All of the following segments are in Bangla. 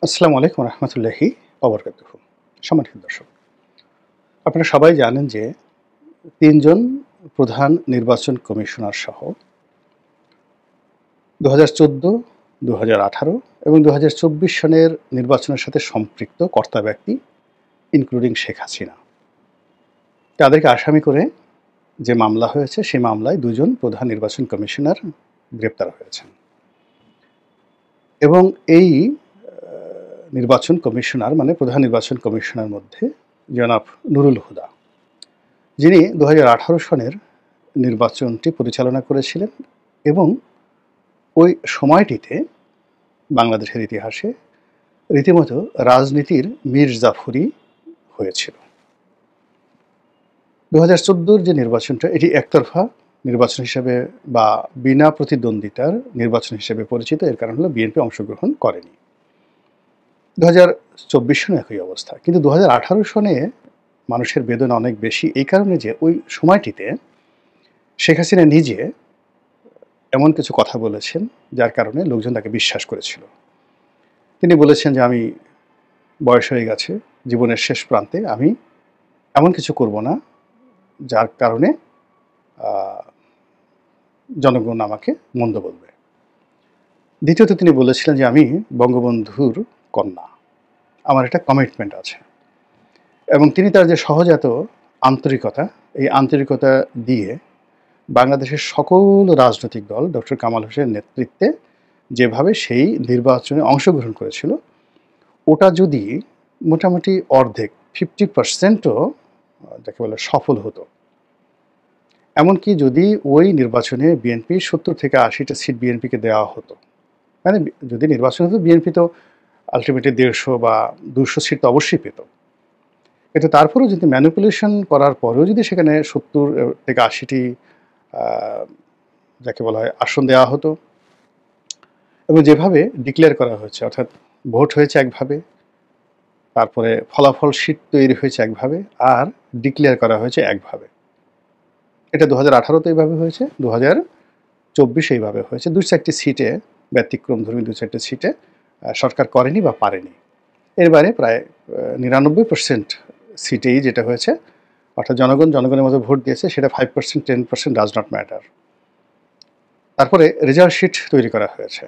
আসসালামু আলাইকুম রহমতুল্লাহি ওবরকাতুহু। সম্মানিত দর্শক, আপনারা সবাই জানেন যে ৩ জন প্রধান নির্বাচন কমিশনার সহ ২০১৪, ২০১৮ এবং ২০২৪ সনের নির্বাচনের সাথে সম্পৃক্ত কর্তা ব্যক্তি ইনক্লুডিং শেখ হাসিনা, তাদেরকে আসামি করে যে মামলা হয়েছে সেই মামলায় ২ জন প্রধান নির্বাচন কমিশনার গ্রেপ্তার হয়েছেন। এবং এই নির্বাচন কমিশনার মানে প্রধান নির্বাচন কমিশনার মধ্যে জনাব নুরুল হুদা, যিনি ২০১৮ সনের নির্বাচনটি পরিচালনা করেছিলেন এবং ওই সময়টিতে বাংলাদেশের ইতিহাসে রীতিমতো রাজনীতির মীর জাফরি হয়েছিল। ২০১৪ যে নির্বাচনটা, এটি একতরফা নির্বাচন হিসেবে বা বিনা প্রতিদ্বন্দ্বিতার নির্বাচন হিসেবে পরিচিত। এর কারণ হলো বিএনপি অংশগ্রহণ করেনি। ২০২৪ সনে একই অবস্থা, কিন্তু ২০১৮ সনে মানুষের বেদনা অনেক বেশি, এই কারণে যে ওই সময়টিতে শেখ হাসিনা নিজে এমন কিছু কথা বলেছেন যার কারণে লোকজন তাকে বিশ্বাস করেছিল। তিনি বলেছেন যে আমি বয়স হয়ে গেছে, জীবনের শেষ প্রান্তে আমি এমন কিছু করব না যার কারণে জনগণ আমাকে মন্দ বলবে। দ্বিতীয়ত তিনি বলেছিলেন যে আমি বঙ্গবন্ধুর কন্যা, আমার একটা কমিটমেন্ট আছে। এবং তিনি তার যে সহজাত আন্তরিকতা, এই আন্তরিকতা দিয়ে বাংলাদেশের সকল রাজনৈতিক দল ডক্টর কামাল হোসেনের নেতৃত্বে যেভাবে সেই নির্বাচনে অংশগ্রহণ করেছিল, ওটা যদি মোটামুটি অর্ধেক 50%ও যাকে বলে সফল হতো, এমনকি যদি ওই নির্বাচনে বিএনপি 70 থেকে 80টা সিট বিএনপিকে দেওয়া হতো, মানে যদি নির্বাচন হতো বিএনপি তো আলটিমেটলি 150 বা 200 সিট তো অবশ্যই পেত। কিন্তু তারপরেও যদি ম্যানিপুলেশন করার পরেও যদি সেখানে 70 থেকে 80টি যাকে বলা হয় আসন দেওয়া হতো, এবং যেভাবে ডিক্লেয়ার করা হয়েছে, অর্থাৎ ভোট হয়েছে একভাবে, তারপরে ফলাফল শীট তৈরি হয়েছে একভাবে, আর ডিক্লেয়ার করা হয়েছে একভাবে। এটা ২০১৮-তে এইভাবে হয়েছে, ২০২৪ এইভাবে হয়েছে। ২-৪টি সিটে ব্যতিক্রমধর্মী ২-৪টি সিটে সরকার করেনি বা পারেনি। এর বাইরে প্রায় ৯৯% সিটেই যেটা হয়েছে, অর্থাৎ জনগণের মতো ভোট দিয়েছে, সেটা 5%, 10% ডাজ নট ম্যাটার। তারপরে রেজাল্ট শিট তৈরি করা হয়েছে,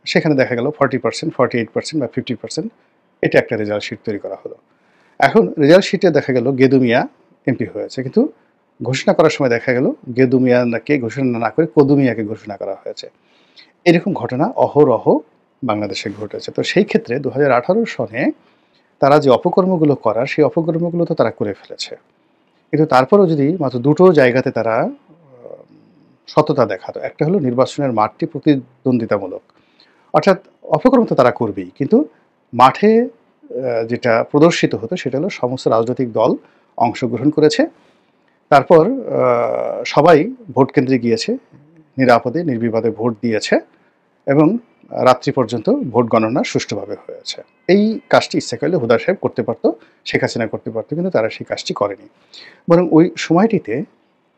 সেখানে দেখা গেল 40%, 48% বা 50%, এটা একটা রেজাল্ট শিট তৈরি করা হলো। এখন রেজাল্ট শিটে দেখা গেল গেদু মিয়া এমপি হয়েছে, কিন্তু ঘোষণা করার সময় দেখা গেল গেদু মিয়াকে ঘোষণা না করে কদু মিয়াকে ঘোষণা করা হয়েছে। এরকম ঘটনা অহরহ বাংলাদেশে ঘটেছে। তো সেই ক্ষেত্রে ২০১৮ সনে তারা যে অপকর্মগুলো করার, সেই অপকর্মগুলো তো তারা করে ফেলেছে। কিন্তু তারপরেও যদি মাত্র দুটো জায়গাতে তারা সততা দেখাতো, একটা হলো নির্বাচনের মাঠটি প্রতিদ্বন্দ্বিতামূলক, অর্থাৎ অপকর্ম তো তারা করবেই, কিন্তু মাঠে যেটা প্রদর্শিত হতো সেটা হলো সমস্ত রাজনৈতিক দল অংশগ্রহণ করেছে, তারপর সবাই ভোট কেন্দ্রে গিয়েছে, নিরাপদে নির্বিবাদে ভোট দিয়েছে, এবং রাত্রি পর্যন্ত ভোট গণনা সুষ্ঠুভাবে হয়েছে। এই কাজটি ইচ্ছা করলে হুদা সাহেব করতে পারতো, শেখ হাসিনা করতে পারতো, কিন্তু তারা সেই কাজটি করেনি। বরং ওই সময়টিতে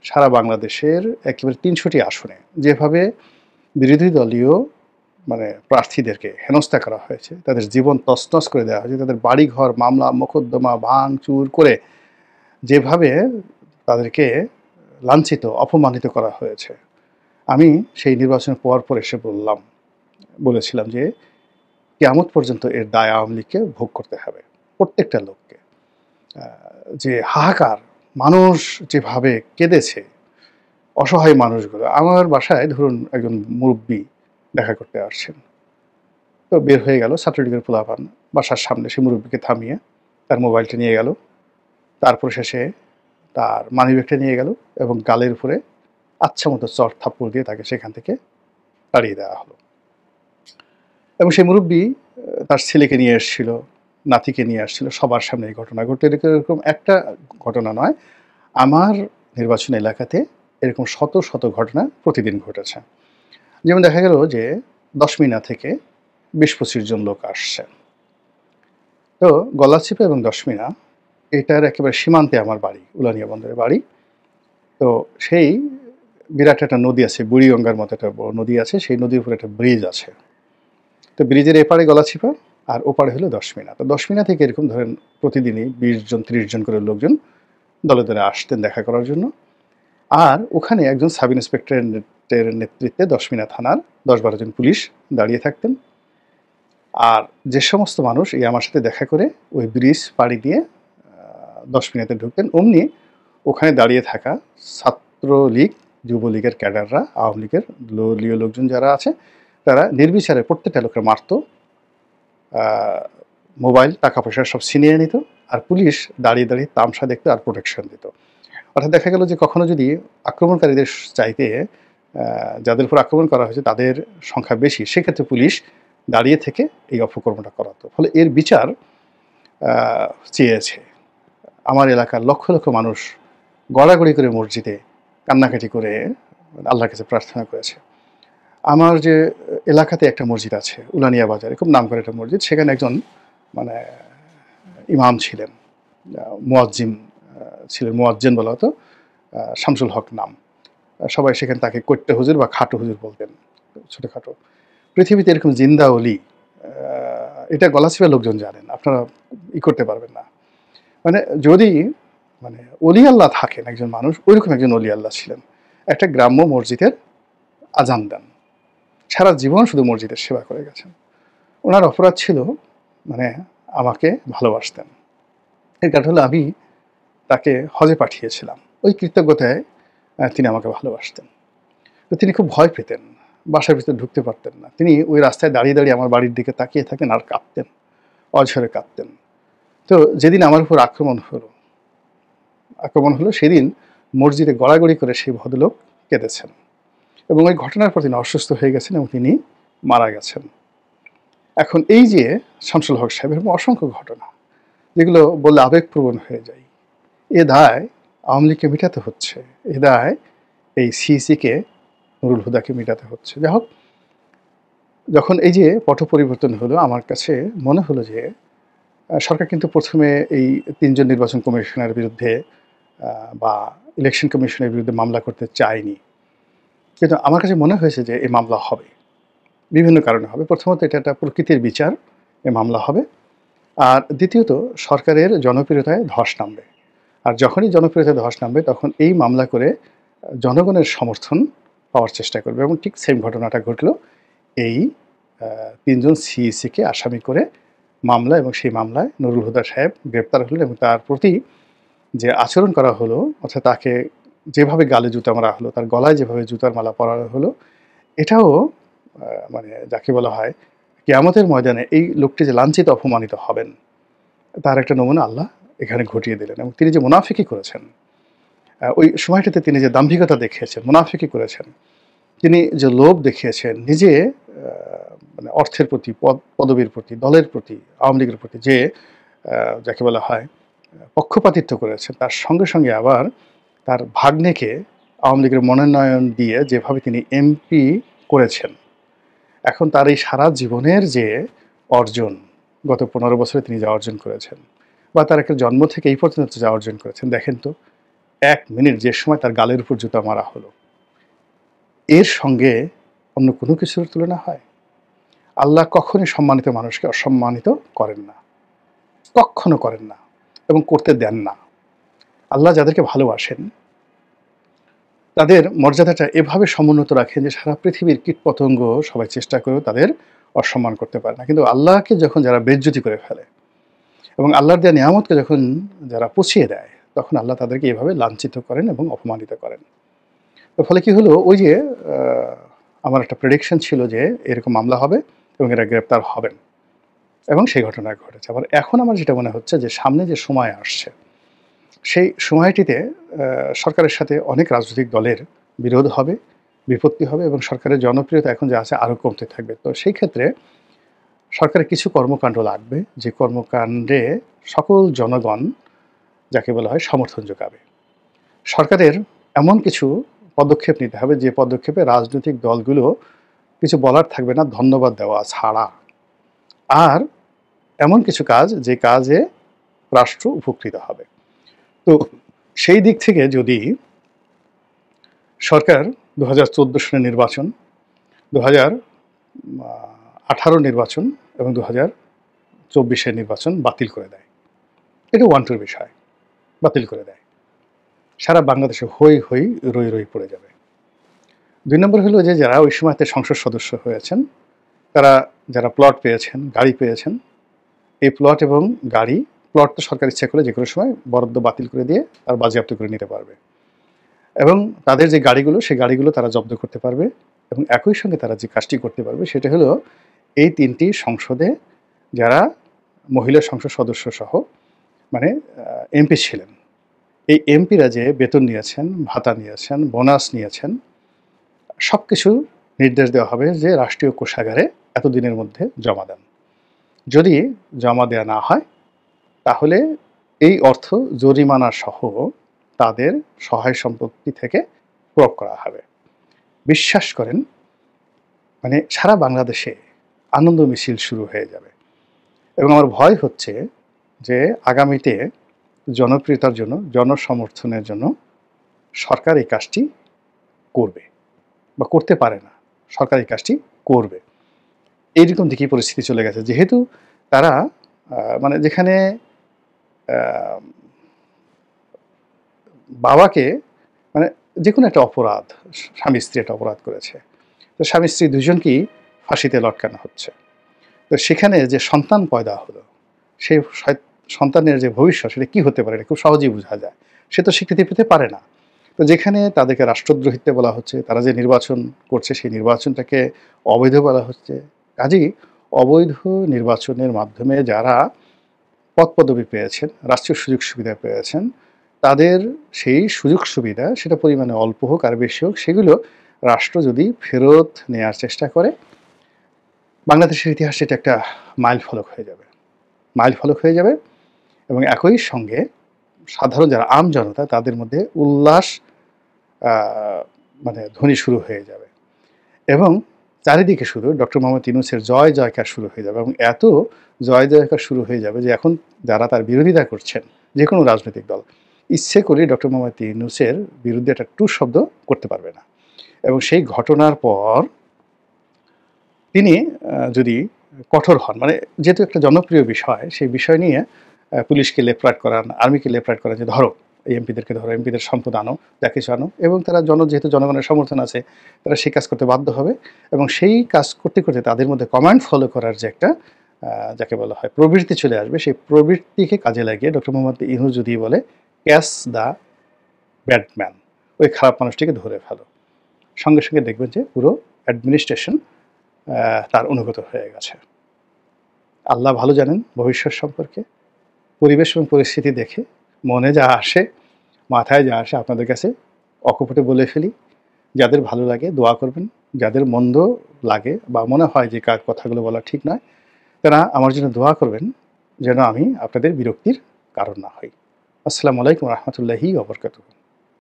সারা বাংলাদেশের একেবারে ৩০০টি আসনে যেভাবে বিরোধী দলীয় মানে প্রার্থীদেরকে হেনস্থা করা হয়েছে, তাদের জীবন তছনছ করে দেওয়া হয়েছে, তাদের বাড়িঘর মামলা মোকদ্দমা ভাঙচুর করে যেভাবে তাদেরকে লাঞ্ছিত অপমানিত করা হয়েছে, আমি সেই নির্বাচন পাওয়ার পর এসে বলেছিলাম যে কিয়ামত পর্যন্ত এর দায় আওয়ামী লীগকে ভোগ করতে হবে, প্রত্যেকটা লোককে। যে হাহাকার, মানুষ যেভাবে কেঁদেছে, অসহায় মানুষগুলো। আমার বাসায় ধরুন একজন মুরব্বী দেখা করতে আসছেন, তো বের হয়ে গেল ছাত্রলীগের পোলাপান, বাসার সামনে সে মুরব্বীকে থামিয়ে তার মোবাইলটা নিয়ে গেল, তারপর শেষে তার মানিব্যাগটা নিয়ে গেল এবং গালের উপরে আচ্ছা মতো চর থাপ্পড় দিয়ে তাকে সেখান থেকে তাড়িয়ে দেওয়া হলো। এবং সেই মুরব্বী তার ছেলেকে নিয়ে এসেছিল, নাতিকে নিয়ে আসছিল, সবার সামনে এই ঘটনা ঘটে। এরকম একটা ঘটনা নয়, আমার নির্বাচন এলাকাতে এরকম শত শত ঘটনা প্রতিদিন ঘটেছে। যেমন দেখা গেল যে দশমিনা থেকে ২০-২৫ জন লোক আসছে, তো গলাচিপা এবং দশমিনা এটার একেবারে সীমান্তে আমার বাড়ি, উলানিয়া বন্দরের বাড়ি। তো সেই বিরাট একটা নদী আছে, বুড়িগঙ্গার মতো একটা বড় নদী আছে, সেই নদীর উপরে একটা ব্রিজ আছে। তো ব্রিজের এপারে গলাচিপা, আর ওপারে হলো দশমিনা। তো দশমিনা থেকে এরকম ধরেন প্রতিদিনই 20 জন 30 জন করে লোকজন দলে দলে আসতেন দেখা করার জন্য। আর ওখানে একজন সাব ইন্সপেক্টরের নেতৃত্বে দশমিনা থানার 10-12 জন পুলিশ দাঁড়িয়ে থাকতেন। আর যে সমস্ত মানুষ এই আমার সাথে দেখা করে ওই ব্রিজ পাড়ি দিয়ে 10 মিনিটে ঢুকতেন, অমনি ওখানে দাঁড়িয়ে থাকা ছাত্রলীগ, যুবলীগের ক্যাডাররা, আওয়ামী লীগের দলীয় লোকজন যারা আছে তারা নির্বিচারে প্রত্যেকটা লোকের মারত, মোবাইল টাকা পয়সা সব ছিনিয়ে নিত, আর পুলিশ দাঁড়িয়ে দাঁড়িয়ে তামসা দেখতো আর প্রোটেকশন দিত। অর্থাৎ দেখা গেল যে কখনো যদি আক্রমণকারীদের চাইতে যাদের উপর আক্রমণ করা হয়েছে তাদের সংখ্যা বেশি, সেক্ষেত্রে পুলিশ দাঁড়িয়ে থেকে এই অপকর্মটা করাতো। ফলে এর বিচার চেয়েছে আমার এলাকার লক্ষ লক্ষ মানুষ গড়াগড়ি করে মসজিদে কান্নাকাটি করে আল্লাহর কাছে প্রার্থনা করেছে। আমার যে এলাকাতে একটা মসজিদ আছে উলানিয়া বাজারে, খুব নাম করে একটা মসজিদ, সেখানে একজন মানে ইমাম ছিলেন, মুয়াজ্জিন ছিলেন, মুয়াজ্জিন বলা হতো, শামসুল হক নাম। সবাই সেখানে তাকে কৈট্টে হুজুর বা খাটো হুজুর বলতেন, ছোটোখাটো। পৃথিবীতে এরকম জিন্দা অলি, এটা গলাচিপা লোকজন জানেন, আপনারা করতে পারবেন না। মানে যদি মানে অলি আল্লাহ থাকেন একজন মানুষ, ওইরকম একজন অলি আল্লাহ ছিলেন। একটা গ্রাম্য মসজিদের আজান দেন, সারা জীবন শুধু মসজিদের সেবা করে গেছেন। ওনার অপরাধ ছিল মানে আমাকে ভালোবাসতেন। এর কারণ হলো আমি তাকে হজে পাঠিয়েছিলাম, ওই কৃতজ্ঞতায় তিনি আমাকে ভালোবাসতেন। তো তিনি খুব ভয় পেতেন, বাসার ভিতরে ঢুকতে পারতেন না। তিনি ওই রাস্তায় দাঁড়িয়ে দাঁড়িয়ে আমার বাড়ির দিকে তাকিয়ে থাকেন আর কাঁদতেন, অঝরে কাঁদতেন। তো যেদিন আমার উপর আক্রমণ হলো সেদিন মসজিদে গড়াগড়ি করে সেই ভদ্রলোক কেঁদেছেন, এবং ওই ঘটনার পর তিনি অসুস্থ হয়ে গেছেন এবং তিনি মারা গেছেন। এখন এই যে শামসুল হক সাহেব, এরকম অসংখ্য ঘটনা যেগুলো বললে আবেগপ্রবণ হয়ে যায়। এ দায় আওয়ামী লীগকে মেটাতে হচ্ছে, এ দায় এই সিইসিকে, নুরুল হুদাকে মেটাতে হচ্ছে। যাই হোক, যখন এই যে পট পরিবর্তন হলো, আমার কাছে মনে হলো যে সরকার কিন্তু প্রথমে এই 3 জন নির্বাচন কমিশনের বিরুদ্ধে বা ইলেকশন কমিশনের বিরুদ্ধে মামলা করতে চায়নি, কিন্তু আমার কাছে মনে হয়েছে যে এই মামলা হবে, বিভিন্ন কারণে হবে। প্রথমত এটা একটা প্রকৃতির বিচার, এই মামলা হবে। আর দ্বিতীয়ত সরকারের জনপ্রিয়তায় ধস নামবে, আর যখনই জনপ্রিয়তায় ধস নামবে তখন এই মামলা করে জনগণের সমর্থন পাওয়ার চেষ্টা করবে। এবং ঠিক সেম ঘটনাটা ঘটল এই 3 জন সিইসিকে আসামি করে মামলা, এবং সেই মামলায় নুরুল হুদা সাহেব গ্রেপ্তার হলেন এবং তার প্রতি যে আচরণ করা হলো, অর্থাৎ তাকে যেভাবে গালে জুতা মারা হলো, তার গলায় যেভাবে জুতার মালা পরানো হলো, এটাও মানে যাকে বলা হয় কিয়ামতের ময়দানে এই লোকটি যে লাঞ্ছিত অপমানিত হবেন তার একটা নমুনা আল্লাহ এখানে ঘটিয়ে দিলেন। এবং তিনি যে মুনাফিকি করেছেন, ওই সময়টাতে তিনি যে দাম্ভিকতা দেখিয়েছেন, মুনাফিকি করেছেন, তিনি যে লোভ দেখিয়েছেন, নিজে মানে অর্থের প্রতি, পদবীর প্রতি, দলের প্রতি, আওয়ামী লীগের প্রতি যে যাকে বলা হয় পক্ষপাতিত্ব করেছেন, তার সঙ্গে সঙ্গে আবার তার ভাগ্নেকে আওয়ামী লীগের মনোনয়ন দিয়ে যেভাবে তিনি এমপি করেছেন, এখন তার এই সারা জীবনের যে অর্জন, গত 15 বছরে তিনি যা অর্জন করেছেন, বা তার একটা জন্ম থেকে এই পর্যন্ত যা অর্জন করেছেন, দেখেন তো 1 মিনিট যে সময় তার গালের উপর জুতা মারা হলো, এর সঙ্গে অন্য কোনো কিছুর তুলনা হয়? আল্লাহ কখনই সম্মানিত মানুষকে অসম্মানিত করেন না, কখনো করেন না, এবং করতে দেন না। আল্লাহ যাদেরকে ভালোবাসেন তাদের মর্যাদাটা এভাবে সমুন্নত রাখেন যে সারা পৃথিবীর কীটপতঙ্গ সবাই চেষ্টা করেও তাদের অসম্মান করতে পারে না। কিন্তু আল্লাহকে যখন যারা বেজ্জতি করে ফেলে এবং আল্লাহর দেওয়া নিয়ামতকে যখন যারা পুছিয়ে দেয়, তখন আল্লাহ তাদেরকে এভাবে লাঞ্ছিত করেন এবং অপমানিত করেন। তো ফলে কি হলো, ওই যে আমার একটা প্রেডিকশন ছিল যে এরকম মামলা হবে এবং এরা গ্রেপ্তার হবেন, এবং সেই ঘটনা ঘটেছে। আবার এখন আমার যেটা মনে হচ্ছে যে সামনে যে সময় আসছে, সেই সময়টিতে সরকারের সাথে অনেক রাজনৈতিক দলের বিরোধ হবে, বিপত্তি হবে, এবং সরকারের জনপ্রিয়তা এখন যা আছে আরও কমতে থাকবে। তো সেই ক্ষেত্রে সরকারের কিছু কর্মকাণ্ড লাগবে, যে কর্মকাণ্ডে সকল জনগণ যাকে বলা হয় সমর্থন যোগাবে। সরকারের এমন কিছু পদক্ষেপ নিতে হবে যে পদক্ষেপে রাজনৈতিক দলগুলো কিছু বলার থাকবে না ধন্যবাদ দেওয়া ছাড়া, আর এমন কিছু কাজ যে কাজে রাষ্ট্র উপকৃত হবে। তো সেই দিক থেকে যদি সরকার 2014 সালের নির্বাচন, 2018 নির্বাচন এবং 24-এর নির্বাচন বাতিল করে দেয়। এটা ওয়ান টুর বিষয়, বাতিল করে দেয়। সারা বাংলাদেশে হৈ হৈ রই রই পড়ে যাবে। ২ নম্বর হলো যে যারা ওই সময়তে সংসদ সদস্য হয়েছেন, তারা যারা প্লট পেয়েছেন, গাড়ি পেয়েছেন, এই প্লট এবং গাড়ি, প্লট তো সরকার ইচ্ছা করে যে কোনো সময় বরাদ্দ বাতিল করে দিয়ে তার বাজেয়াপ্ত করে নিতে পারবে, এবং তাদের যে গাড়িগুলো, সেই গাড়িগুলো তারা জব্দ করতে পারবে। এবং একই সঙ্গে তারা যে কাজটি করতে পারবে সেটা হলো এই ৩টি সংসদে যারা মহিলা সংসদ সদস্য সহ মানে এমপি ছিলেন, এই এমপিরা যে বেতন নিয়েছেন, ভাতা নিয়েছেন, বোনাস নিয়েছেন, সব কিছু নির্দেশ দেওয়া হবে যে রাষ্ট্রীয় কোষাগারে এতদিনের মধ্যে জমা দেন। যদি জমা দেওয়া না হয় তাহলে এই অর্থ জরিমানা সহ তাদের সহায় সম্পত্তি থেকে প্রয়োগ করা হবে। বিশ্বাস করেন, মানে সারা বাংলাদেশে আনন্দ মিছিল শুরু হয়ে যাবে। এবং আমার ভয় হচ্ছে যে আগামীতে জনপ্রিয়তার জন্য, জনসমর্থনের জন্য সরকার এই কাজটি করবে বা করতে পারে না, সরকার এই কাজটি করবে, এইরকম দিকেই পরিস্থিতি চলে গেছে। যেহেতু তারা মানে যেখানে বাবাকে মানে যে কোনো একটা অপরাধ, স্বামী স্ত্রী একটা অপরাধ করেছে, তো স্বামী স্ত্রী দুজনকেই ফাঁসিতে লটকানো হচ্ছে। তো সেখানে যে সন্তান পয়দা হলো, সেই সন্তানের যে ভবিষ্যৎ সেটা কী হতে পারে এটা খুব সহজেই বোঝা যায়। সে তো স্বীকৃতি পেতে পারে না। তো যেখানে তাদেরকে রাষ্ট্রদ্রোহিত্ব বলা হচ্ছে, তারা যে নির্বাচন করছে সেই নির্বাচনটাকে অবৈধ বলা হচ্ছে, কাজেই অবৈধ নির্বাচনের মাধ্যমে যারা পদপদবি পেয়েছেন, রাষ্ট্রীয় সুযোগ সুবিধা পেয়েছেন, তাদের সেই সুযোগ সুবিধা সেটা পরিমাণে অল্প হোক আর বেশি হোক, সেগুলো রাষ্ট্র যদি ফেরত নেওয়ার চেষ্টা করে, বাংলাদেশের ইতিহাসে এটা একটা মাইল ফলক হয়ে যাবে, মাইল ফলক হয়ে যাবে। এবং একই সঙ্গে সাধারণ যারা আম জনতা, তাদের মধ্যে উল্লাস মানে ধ্বনি শুরু হয়ে যাবে, এবং চারিদিকে শুধু ডক্টর মোহাম্মদ ইউনূসের জয় জয়কার শুরু হয়ে যাবে। এবং এত জয় জয়কার শুরু হয়ে যাবে যে এখন যারা তার বিরোধিতা করছেন, যে কোনো রাজনৈতিক দল ইচ্ছে করে ডক্টর মোহাম্মদ ইউনূসের বিরুদ্ধে একটা টু শব্দ করতে পারবে না। এবং সেই ঘটনার পর তিনি যদি কঠোর হন, মানে যেহেতু একটা জনপ্রিয় বিষয়, সেই বিষয় নিয়ে পুলিশকে লেফট করান, আর্মিকে লেফট করান যে ধরো এই এমপিদেরকে, ধরো এমপিদের সম্পদ আনো, যা কিছু আনো, এবং তারা যেহেতু জনগণের সমর্থন আছে, তারা সেই কাজ করতে বাধ্য হবে। এবং সেই কাজ করতে করতে তাদের মধ্যে কমান্ড ফলো করার যে একটা যাকে বলা হয় প্রবৃত্তি চলে আসবে, সেই প্রবৃত্তিকে কাজে লাগিয়ে ডক্টর মোহাম্মদ ইউনূস যদি বলে ক্যাচ দ্য ব্যাডম্যান, ওই খারাপ মানুষটিকে ধরে ফেলো, সঙ্গে সঙ্গে দেখবেন যে পুরো অ্যাডমিনিস্ট্রেশন তার অনুগত হয়ে গেছে। আল্লাহ ভালো জানেন ভবিষ্যৎ সম্পর্কে। পরিবেশ এবং পরিস্থিতি দেখে মনে যা আসে, মাথায় যা আসে আপনাদের কাছে অকপটে বলে ফেলি। যাদের ভালো লাগে দোয়া করবেন, যাদের মন্দ লাগে বা মনে হয় যে কথাগুলো বলা ঠিক নয়, তারা আমার জন্য দোয়া করবেন যেন আমি আপনাদের বিরক্তির কারণ না হই। আসসালামু আলাইকুম রহমতুল্লাহি ওয়া বারাকাতুহু।